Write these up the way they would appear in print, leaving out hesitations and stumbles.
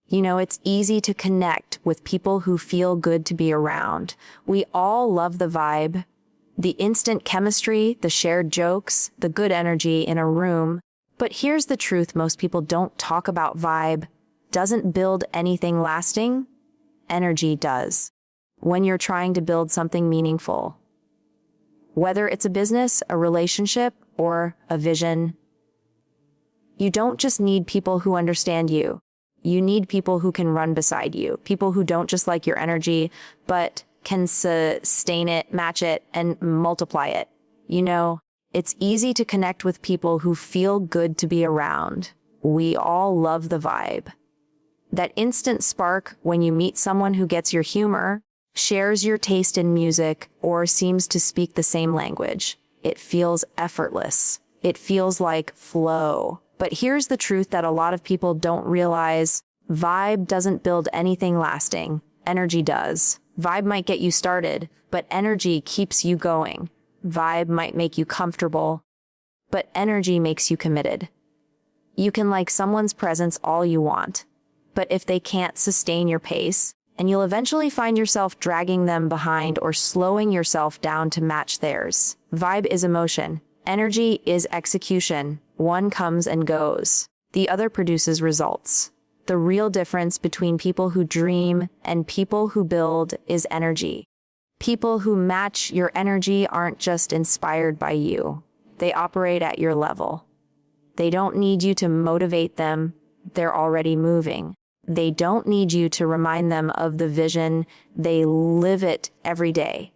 It's easy to connect with people who feel good to be around. We all love the vibe, the instant chemistry, the shared jokes, the good energy in a room. But here's the truth most people don't talk about. Vibe doesn't build anything lasting. Energy does. When you're trying to build something meaningful, whether it's a business, a relationship, or a vision, you don't just need people who understand you. You need people who can run beside you, people who don't just like your energy, but can sustain it, match it, and multiply it. It's easy to connect with people who feel good to be around. We all love the vibe. That instant spark when you meet someone who gets your humor, shares your taste in music, or seems to speak the same language. It feels effortless. It feels like flow. But here's the truth that a lot of people don't realize. Vibe doesn't build anything lasting. Energy does. Vibe might get you started, but energy keeps you going. Vibe might make you comfortable, but energy makes you committed. You can like someone's presence all you want, but if they can't sustain your pace, and you'll eventually find yourself dragging them behind or slowing yourself down to match theirs. Vibe is emotion. Energy is execution. One comes and goes. The other produces results. The real difference between people who dream and people who build is energy. People who match your energy aren't just inspired by you. They operate at your level. They don't need you to motivate them. They're already moving. They don't need you to remind them of the vision. They live it every day.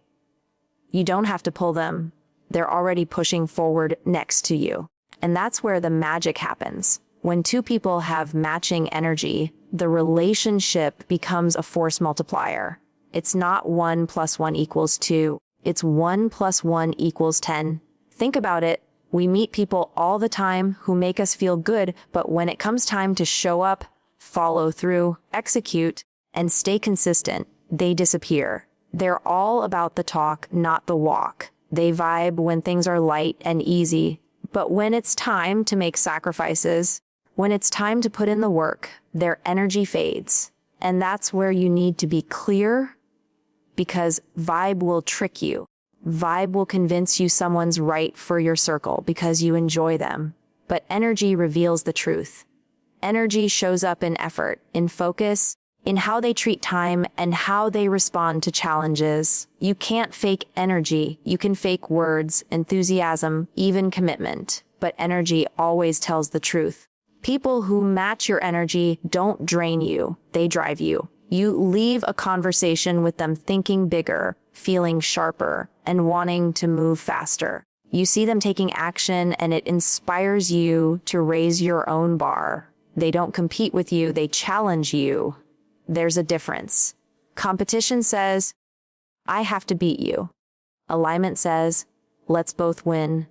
You don't have to pull them. They're already pushing forward next to you. And that's where the magic happens. When two people have matching energy, the relationship becomes a force multiplier. It's not 1 + 1 = 2. It's 1 + 1 = 10. Think about it. We meet people all the time who make us feel good, but when it comes time to show up, follow through, execute, and stay consistent, they disappear. They're all about the talk, not the walk. They vibe when things are light and easy, but when it's time to make sacrifices, when it's time to put in the work, their energy fades. And that's where you need to be clear, because vibe will trick you. Vibe will convince you someone's right for your circle because you enjoy them. But energy reveals the truth. Energy shows up in effort, in focus, in how they treat time, and how they respond to challenges. You can't fake energy. You can fake words, enthusiasm, even commitment. But energy always tells the truth. People who match your energy don't drain you. They drive you. You leave a conversation with them thinking bigger, feeling sharper, and wanting to move faster. You see them taking action, and it inspires you to raise your own bar. They don't compete with you, they challenge you. There's a difference. Competition says, I have to beat you. Alignment says, let's both win.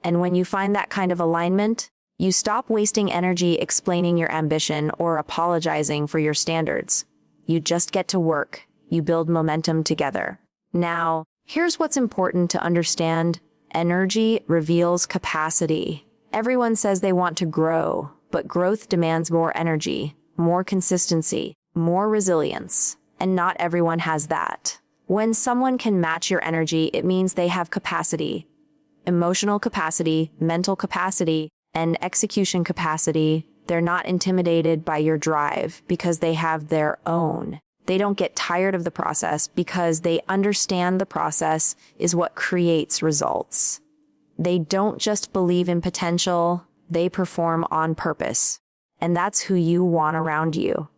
And when you find that kind of alignment, you stop wasting energy explaining your ambition or apologizing for your standards. You just get to work. You build momentum together. Now, here's what's important to understand. Energy reveals capacity. Everyone says they want to grow, but growth demands more energy, more consistency, more resilience, and not everyone has that. When someone can match your energy, it means they have capacity, emotional capacity, mental capacity, and execution capacity. They're not intimidated by your drive because they have their own. They don't get tired of the process because they understand the process is what creates results. They don't just believe in potential, they perform on purpose. And that's who you want around you.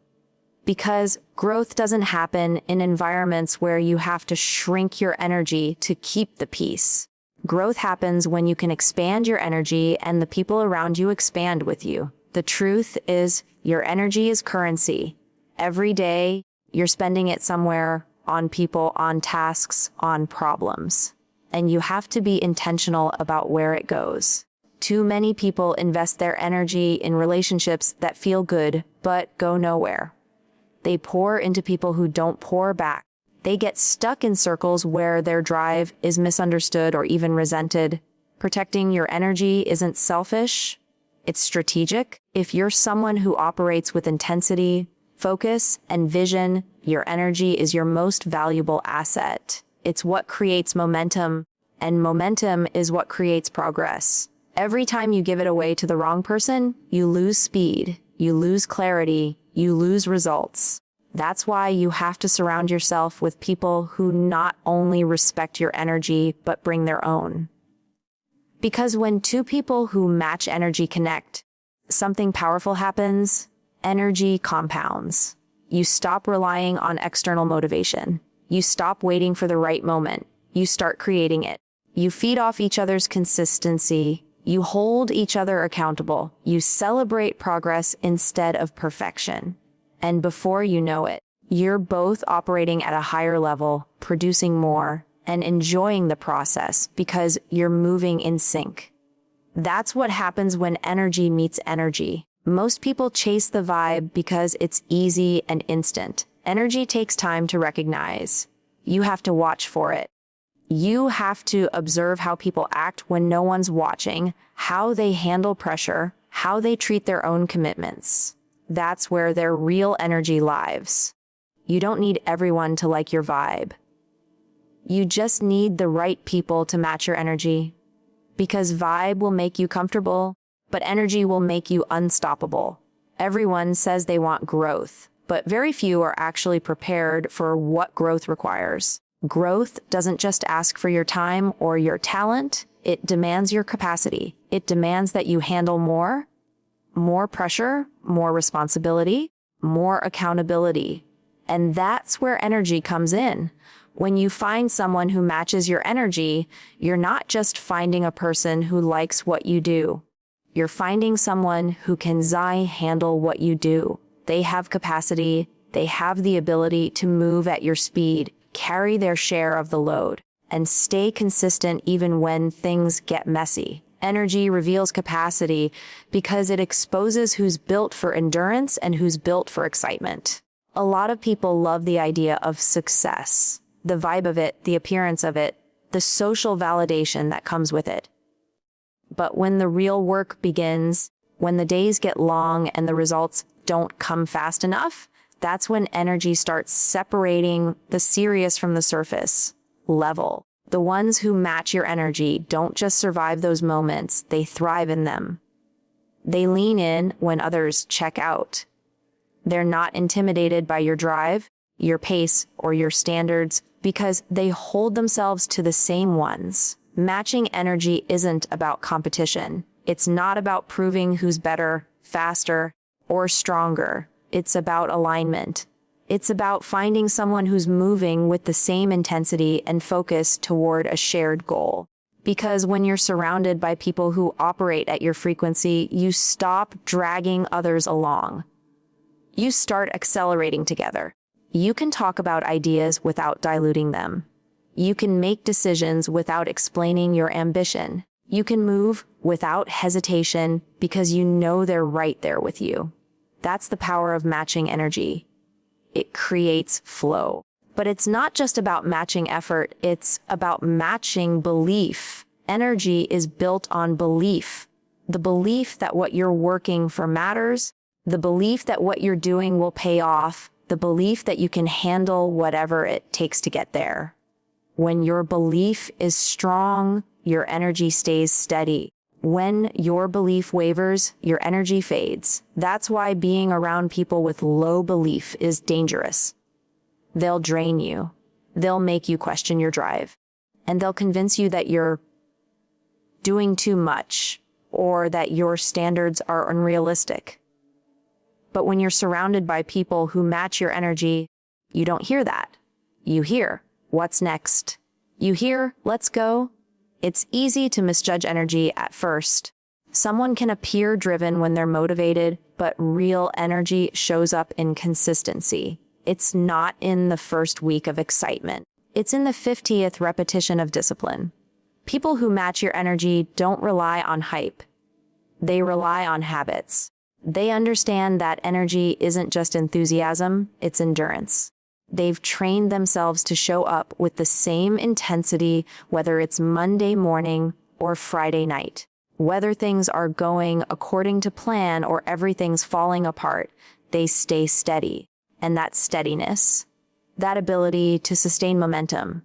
Because growth doesn't happen in environments where you have to shrink your energy to keep the peace. Growth happens when you can expand your energy and the people around you expand with you. The truth is, your energy is currency. Every day, you're spending it somewhere, on people, on tasks, on problems. And you have to be intentional about where it goes. Too many people invest their energy in relationships that feel good, but go nowhere. They pour into people who don't pour back. They get stuck in circles where their drive is misunderstood or even resented. Protecting your energy isn't selfish, it's strategic. If you're someone who operates with intensity, focus and vision, your energy is your most valuable asset. It's what creates momentum, and momentum is what creates progress. Every time you give it away to the wrong person, you lose speed, you lose clarity, you lose results. That's why you have to surround yourself with people who not only respect your energy, but bring their own. Because when two people who match energy connect, something powerful happens. Energy compounds. You stop relying on external motivation. You stop waiting for the right moment. You start creating it. You feed off each other's consistency. You hold each other accountable. You celebrate progress instead of perfection. And before you know it, you're both operating at a higher level, producing more, and enjoying the process because you're moving in sync. That's what happens when energy meets energy. Most people chase the vibe because it's easy and instant. Energy takes time to recognize. You have to watch for it. You have to observe how people act when no one's watching, how they handle pressure, how they treat their own commitments. That's where their real energy lives. You don't need everyone to like your vibe. You just need the right people to match your energy. Because vibe will make you comfortable, but energy will make you unstoppable. Everyone says they want growth, but very few are actually prepared for what growth requires. Growth doesn't just ask for your time or your talent, it demands your capacity. It demands that you handle more pressure, more responsibility, more accountability. And that's where energy comes in. When you find someone who matches your energy, you're not just finding a person who likes what you do. You're finding someone who can handle what you do. They have capacity, they have the ability to move at your speed, carry their share of the load, and stay consistent even when things get messy. Energy reveals capacity because it exposes who's built for endurance and who's built for excitement. A lot of people love the idea of success, the vibe of it, the appearance of it, the social validation that comes with it. But when the real work begins, when the days get long and the results don't come fast enough, that's when energy starts separating the serious from the surface level. The ones who match your energy don't just survive those moments, they thrive in them. They lean in when others check out. They're not intimidated by your drive, your pace, or your standards because they hold themselves to the same ones. Matching energy isn't about competition. It's not about proving who's better, faster, or stronger. It's about alignment. It's about finding someone who's moving with the same intensity and focus toward a shared goal. Because when you're surrounded by people who operate at your frequency, you stop dragging others along. You start accelerating together. You can talk about ideas without diluting them. You can make decisions without explaining your ambition. You can move without hesitation because you know they're right there with you. That's the power of matching energy. It creates flow. But it's not just about matching effort, it's about matching belief. Energy is built on belief. The belief that what you're working for matters, the belief that what you're doing will pay off, the belief that you can handle whatever it takes to get there. When your belief is strong, your energy stays steady. When your belief wavers, your energy fades. That's why being around people with low belief is dangerous. They'll drain you. They'll make you question your drive. And they'll convince you that you're doing too much or that your standards are unrealistic. But when you're surrounded by people who match your energy, you don't hear that. You hear, what's next? You hear, let's go. It's easy to misjudge energy at first. Someone can appear driven when they're motivated, but real energy shows up in consistency. It's not in the first week of excitement. It's in the 50th repetition of discipline. People who match your energy don't rely on hype. They rely on habits. They understand that energy isn't just enthusiasm, it's endurance. They've trained themselves to show up with the same intensity, whether it's Monday morning or Friday night. Whether things are going according to plan or everything's falling apart, they stay steady. And that steadiness, that ability to sustain momentum,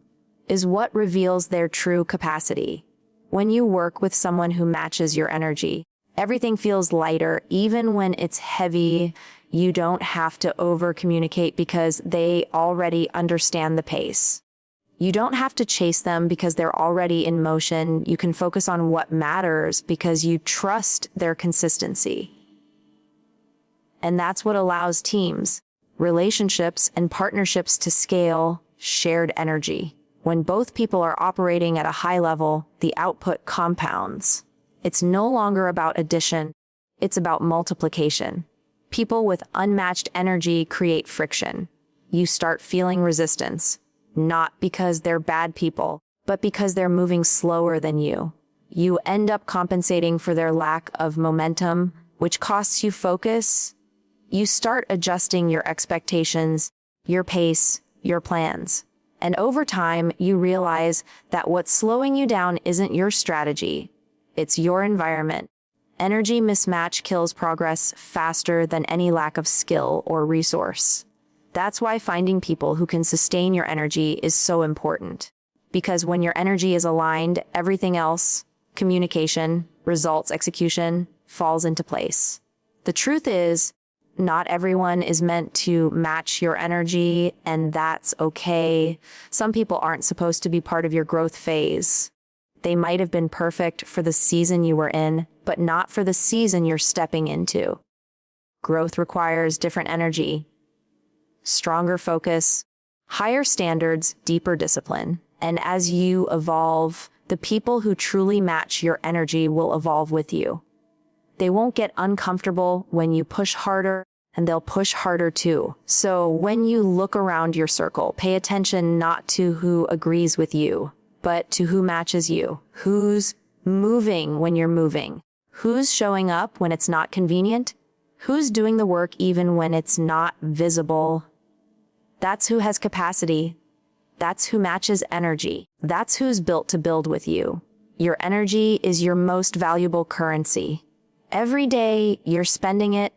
is what reveals their true capacity. When you work with someone who matches your energy, everything feels lighter, even when it's heavy. You don't have to over-communicate because they already understand the pace. You don't have to chase them because they're already in motion. You can focus on what matters because you trust their consistency. And that's what allows teams, relationships, and partnerships to scale: shared energy. When both people are operating at a high level, the output compounds. It's no longer about addition, it's about multiplication. People with unmatched energy create friction. You start feeling resistance, not because they're bad people, but because they're moving slower than you. You end up compensating for their lack of momentum, which costs you focus. You start adjusting your expectations, your pace, your plans. And over time, you realize that what's slowing you down isn't your strategy, it's your environment. Energy mismatch kills progress faster than any lack of skill or resource. That's why finding people who can sustain your energy is so important. Because when your energy is aligned, everything else, communication, results, execution, falls into place. The truth is, not everyone is meant to match your energy, and that's okay. Some people aren't supposed to be part of your growth phase. They might have been perfect for the season you were in, but not for the season you're stepping into. Growth requires different energy, stronger focus, higher standards, deeper discipline. And as you evolve, the people who truly match your energy will evolve with you. They won't get uncomfortable when you push harder, and they'll push harder too. So when you look around your circle, pay attention not to who agrees with you, but to who matches you. Who's moving when you're moving? Who's showing up when it's not convenient? Who's doing the work even when it's not visible? That's who has capacity. That's who matches energy. That's who's built to build with you. Your energy is your most valuable currency. Every day you're spending it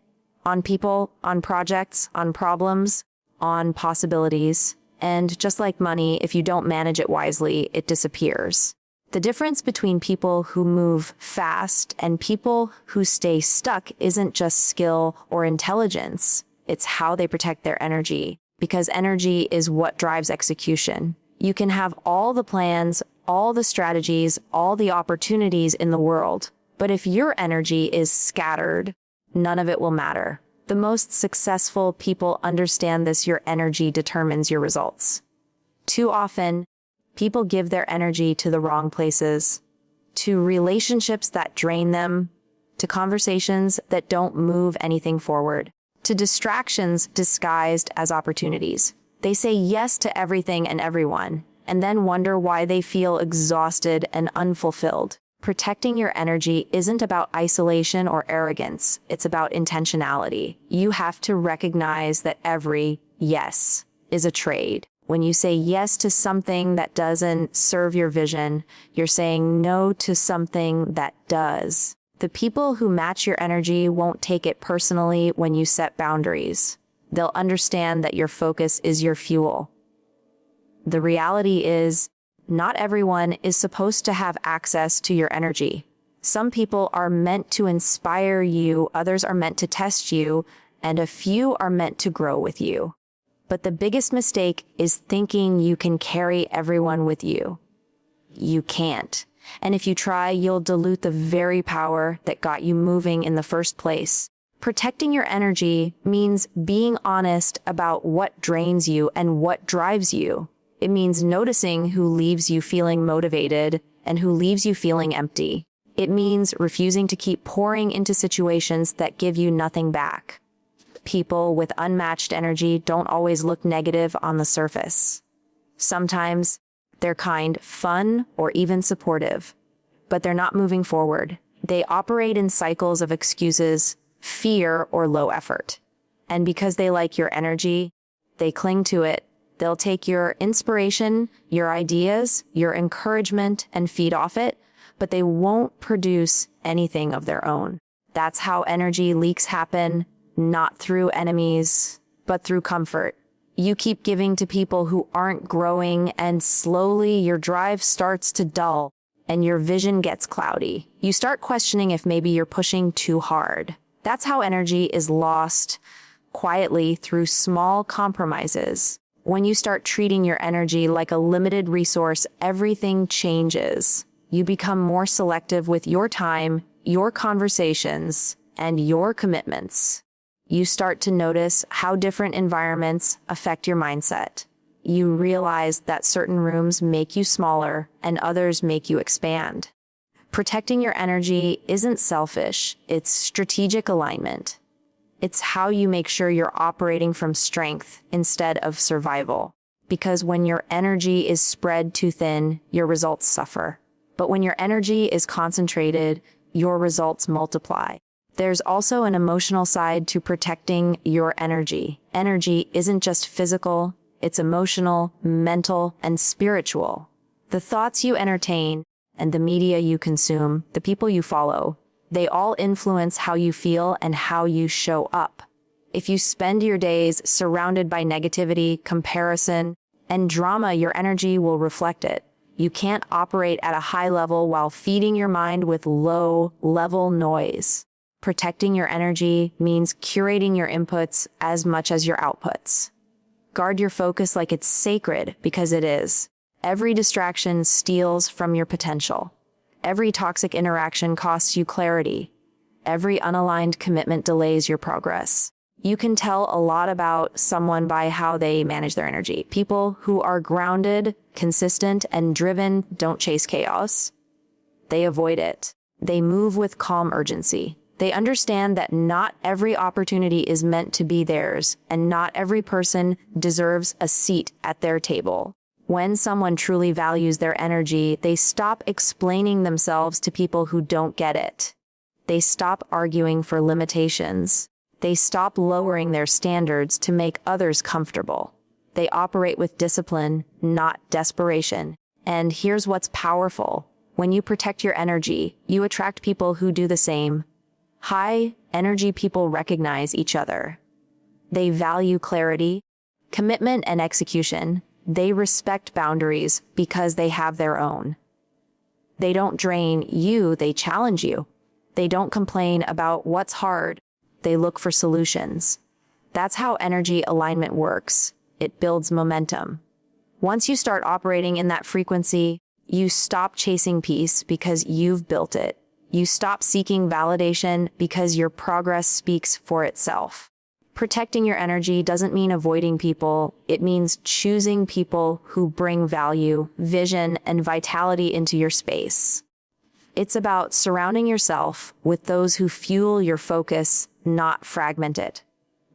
on people, on projects, on problems, on possibilities. And just like money, if you don't manage it wisely, it disappears. The difference between people who move fast and people who stay stuck isn't just skill or intelligence. It's how they protect their energy, because energy is what drives execution. You can have all the plans, all the strategies, all the opportunities in the world, but if your energy is scattered, none of it will matter. The most successful people understand this: your energy determines your results. Too often, people give their energy to the wrong places, to relationships that drain them, to conversations that don't move anything forward, to distractions disguised as opportunities. They say yes to everything and everyone, and then wonder why they feel exhausted and unfulfilled. Protecting your energy isn't about isolation or arrogance. It's about intentionality. You have to recognize that every yes is a trade. When you say yes to something that doesn't serve your vision, you're saying no to something that does. The people who match your energy won't take it personally when you set boundaries. They'll understand that your focus is your fuel. The reality is, not everyone is supposed to have access to your energy. Some people are meant to inspire you, others are meant to test you, and a few are meant to grow with you. But the biggest mistake is thinking you can carry everyone with you. You can't. And if you try, you'll dilute the very power that got you moving in the first place. Protecting your energy means being honest about what drains you and what drives you. It means noticing who leaves you feeling motivated and who leaves you feeling empty. It means refusing to keep pouring into situations that give you nothing back. People with unmatched energy don't always look negative on the surface. Sometimes they're kind, fun, or even supportive, but they're not moving forward. They operate in cycles of excuses, fear, or low effort. And because they like your energy, they cling to it. They'll take your inspiration, your ideas, your encouragement, and feed off it, but they won't produce anything of their own. That's how energy leaks happen, not through enemies, but through comfort. You keep giving to people who aren't growing, and slowly your drive starts to dull and your vision gets cloudy. You start questioning if maybe you're pushing too hard. That's how energy is lost quietly through small compromises. When you start treating your energy like a limited resource, everything changes. You become more selective with your time, your conversations, and your commitments. You start to notice how different environments affect your mindset. You realize that certain rooms make you smaller and others make you expand. Protecting your energy isn't selfish, it's strategic alignment. It's how you make sure you're operating from strength instead of survival. Because when your energy is spread too thin, your results suffer. But when your energy is concentrated, your results multiply. There's also an emotional side to protecting your energy. Energy isn't just physical, it's emotional, mental, and spiritual. The thoughts you entertain and the media you consume, the people you follow, they all influence how you feel and how you show up. If you spend your days surrounded by negativity, comparison, and drama, your energy will reflect it. You can't operate at a high level while feeding your mind with low-level noise. Protecting your energy means curating your inputs as much as your outputs. Guard your focus like it's sacred, because it is. Every distraction steals from your potential. Every toxic interaction costs you clarity. Every unaligned commitment delays your progress. You can tell a lot about someone by how they manage their energy. People who are grounded, consistent, and driven don't chase chaos. They avoid it. They move with calm urgency. They understand that not every opportunity is meant to be theirs, and not every person deserves a seat at their table. When someone truly values their energy, they stop explaining themselves to people who don't get it. They stop arguing for limitations. They stop lowering their standards to make others comfortable. They operate with discipline, not desperation. And here's what's powerful. When you protect your energy, you attract people who do the same. High-energy people recognize each other. They value clarity, commitment, and execution. They respect boundaries because they have their own. They don't drain you, they challenge you. They don't complain about what's hard. They look for solutions. That's how energy alignment works. It builds momentum. Once you start operating in that frequency, you stop chasing peace because you've built it. You stop seeking validation because your progress speaks for itself. Protecting your energy doesn't mean avoiding people. It means choosing people who bring value, vision, and vitality into your space. It's about surrounding yourself with those who fuel your focus, not fragment it.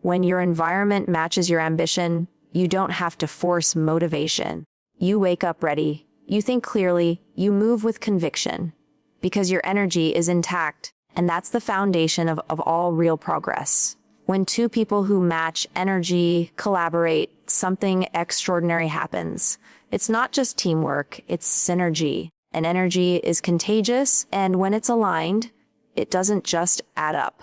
When your environment matches your ambition, you don't have to force motivation. You wake up ready. You think clearly. You move with conviction. Because your energy is intact, and that's the foundation of all real progress. When two people who match energy collaborate, something extraordinary happens. It's not just teamwork, it's synergy. And energy is contagious, and when it's aligned, it doesn't just add up.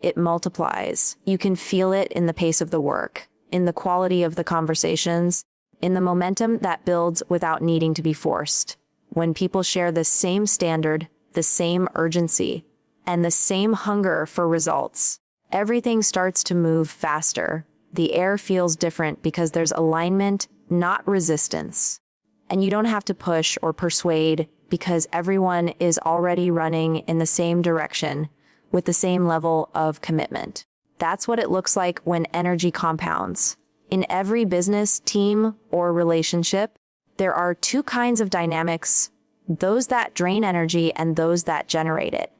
It multiplies. You can feel it in the pace of the work, in the quality of the conversations, in the momentum that builds without needing to be forced. When people share the same standard, the same urgency, and the same hunger for results, everything starts to move faster. The air feels different because there's alignment, not resistance. And you don't have to push or persuade because everyone is already running in the same direction with the same level of commitment. That's what it looks like when energy compounds. In every business, team, or relationship, there are two kinds of dynamics, those that drain energy and those that generate it.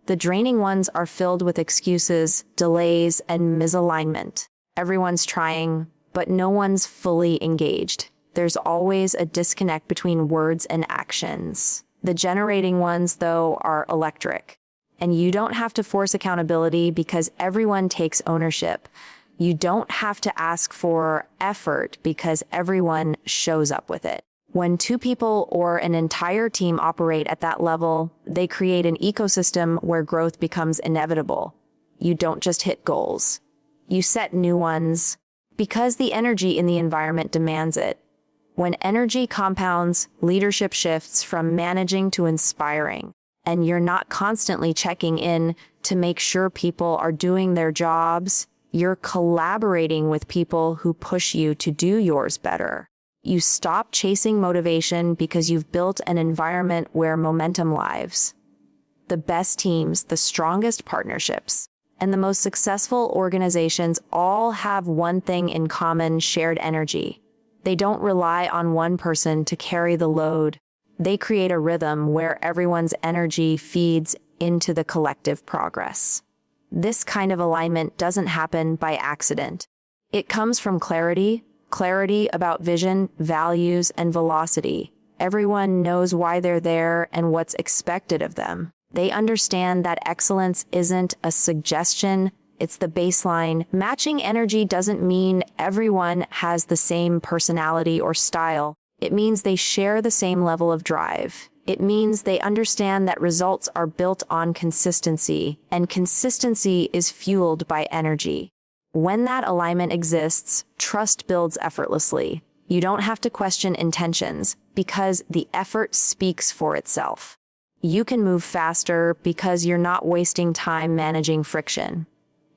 The draining ones are filled with excuses, delays, and misalignment. Everyone's trying, but no one's fully engaged. There's always a disconnect between words and actions. The generating ones, though, are electric. And you don't have to force accountability because everyone takes ownership. You don't have to ask for effort because everyone shows up with it. When two people or an entire team operate at that level, they create an ecosystem where growth becomes inevitable. You don't just hit goals. You set new ones. Because the energy in the environment demands it. When energy compounds, leadership shifts from managing to inspiring, and you're not constantly checking in to make sure people are doing their jobs. You're collaborating with people who push you to do yours better. You stop chasing motivation because you've built an environment where momentum lives. The best teams, the strongest partnerships, and the most successful organizations all have one thing in common: shared energy. They don't rely on one person to carry the load. They create a rhythm where everyone's energy feeds into the collective progress. This kind of alignment doesn't happen by accident. It comes from clarity about vision, values, and velocity. Everyone knows why they're there and what's expected of them. They understand that excellence isn't a suggestion, it's the baseline. Matching energy doesn't mean everyone has the same personality or style. It means they share the same level of drive. It means they understand that results are built on consistency, and consistency is fueled by energy. When that alignment exists, trust builds effortlessly. You don't have to question intentions because the effort speaks for itself. You can move faster because you're not wasting time managing friction.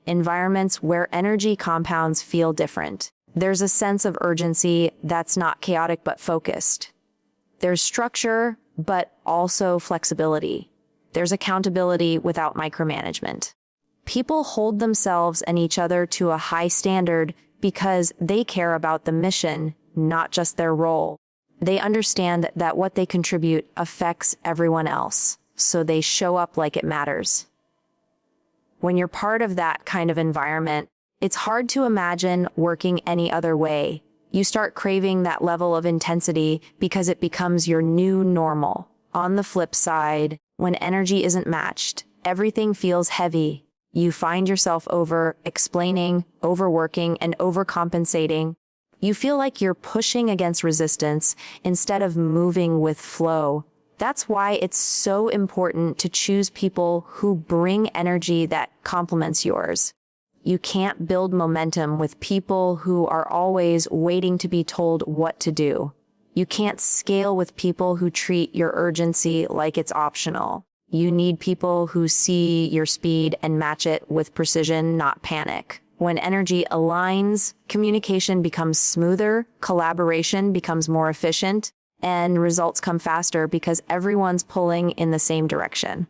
Environments where energy compounds feel different. There's a sense of urgency that's not chaotic but focused. There's structure, but also flexibility. There's accountability without micromanagement. People hold themselves and each other to a high standard because they care about the mission, not just their role. They understand that what they contribute affects everyone else, so they show up like it matters. When you're part of that kind of environment, it's hard to imagine working any other way. You start craving that level of intensity because it becomes your new normal. On the flip side, when energy isn't matched, everything feels heavy. You find yourself over-explaining, overworking, and overcompensating. You feel like you're pushing against resistance instead of moving with flow. That's why it's so important to choose people who bring energy that complements yours. You can't build momentum with people who are always waiting to be told what to do. You can't scale with people who treat your urgency like it's optional. You need people who see your speed and match it with precision, not panic. When energy aligns, communication becomes smoother, collaboration becomes more efficient, and results come faster because everyone's pulling in the same direction.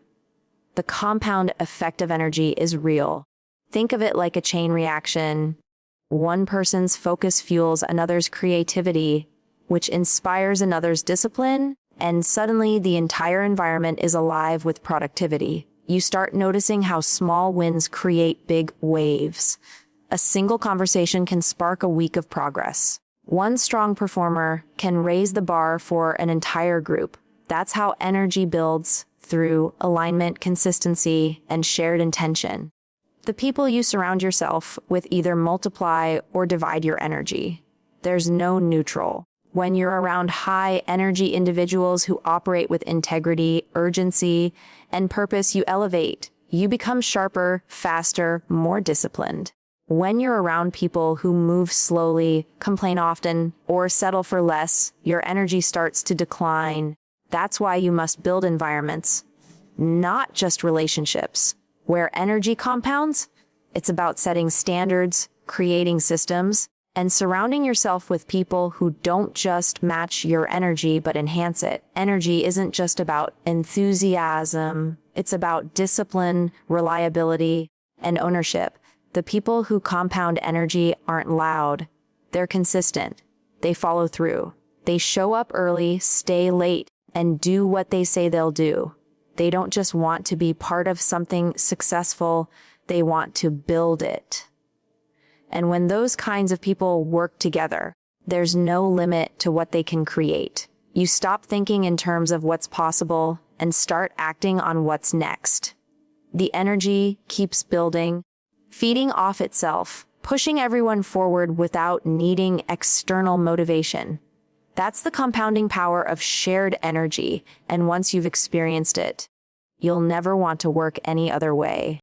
The compound effect of energy is real. Think of it like a chain reaction. One person's focus fuels another's creativity, which inspires another's discipline, and suddenly the entire environment is alive with productivity. You start noticing how small wins create big waves. A single conversation can spark a week of progress. One strong performer can raise the bar for an entire group. That's how energy builds, through alignment, consistency, and shared intention. The people you surround yourself with either multiply or divide your energy. There's no neutral. When you're around high-energy individuals who operate with integrity, urgency, and purpose, you elevate. You become sharper, faster, more disciplined. When you're around people who move slowly, complain often, or settle for less, your energy starts to decline. That's why you must build environments, not just relationships. Where energy compounds, it's about setting standards, creating systems, and surrounding yourself with people who don't just match your energy but enhance it. Energy isn't just about enthusiasm. It's about discipline, reliability, and ownership. The people who compound energy aren't loud. They're consistent. They follow through. They show up early, stay late, and do what they say they'll do. They don't just want to be part of something successful, they want to build it. And when those kinds of people work together, there's no limit to what they can create. You stop thinking in terms of what's possible and start acting on what's next. The energy keeps building, feeding off itself, pushing everyone forward without needing external motivation. That's the compounding power of shared energy, and once you've experienced it, you'll never want to work any other way.